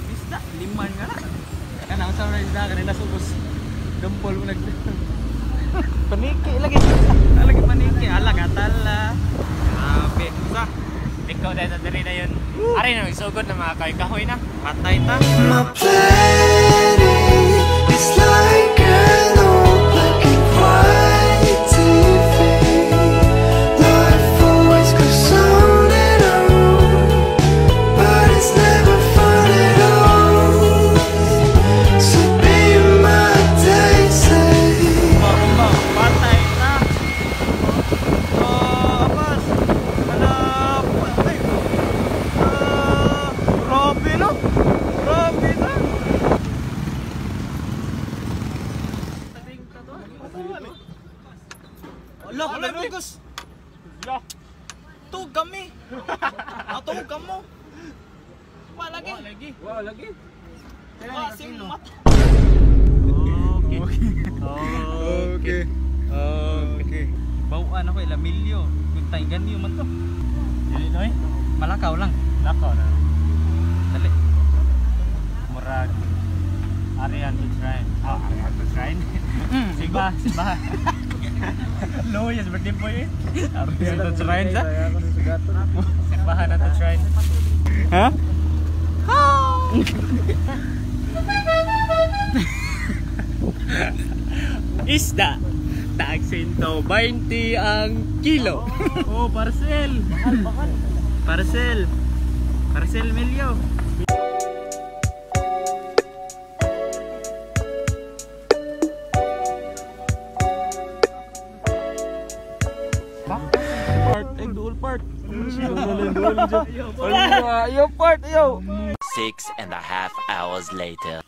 Isda, liman nga na. Kanang sa mga isda kanila subos. Dumpol mo nag. Paniki lagi. Lagi paniki, ala katala. Grabe, sa. Ikaw dahil na dali na yun. Ari na, isugod na mga kahoy na. Patay ta. My planet is like an old black and white TV. Life always goes on and on, but it's never fun at all. So be my Daisy. Patay ta. Oh, abas. Malap. Ay. Grabe no. Grabe na. Allah, Lucas. Ya. Tu kami. Atau kamu. Wah lagi. Wah, lagi. Wah simat. Okay. Okay. Bauan ako ilamilyo. Kuntay ganyo man to. Dili noy. Malakaw lang. Lakaw na. Dali. Murag. Arian to try. Arian to try. Simba. Loyas birthday boy eh. Arian to try sa. Simbahan na to try. Ha? Isda. Tag 120 ang kilo. Oh, parcel. Bakal. Parcel. Parcel milyo. Part, dual part. Ayo part, ayo. 6.5 hours later.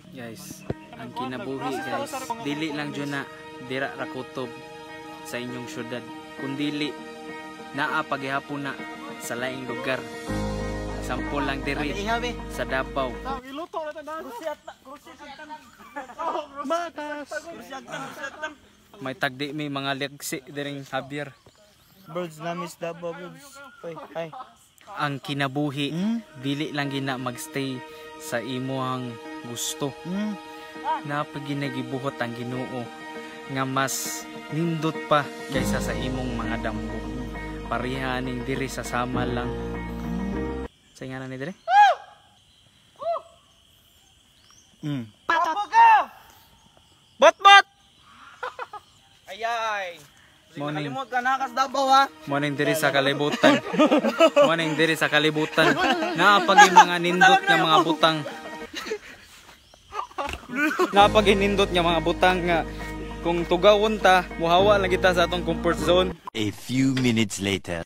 Guys, ang kinabuhi guys, dili lang dyan na dira ra kutob sa inyong syudad, kundili naa paghihapon na sa laing lugar. Sampol lang diri sa Davao. May tagdi may mga legsi diring Javier. Birds na miss Davao birds. Ay. Ang kinabuhi, dili lang gina magstay sa imuhang gusto. Napag ginagibuhot ang Ginoo nga mas nindot pa kaysa sa imong mga damgo. Parihaning diri sa sama lang. Sa ingana ni diri? Bot! Ayay! Morning. Kalimutan na kas Davao ha. Morning diri sa kalibutan. Morning diri sa kalibutan. Naapag mga nindot nga mga butang. Naapag nindot nga mga butang nga kung tugawon ta, muhawa lang kita sa atong comfort zone. A few minutes later.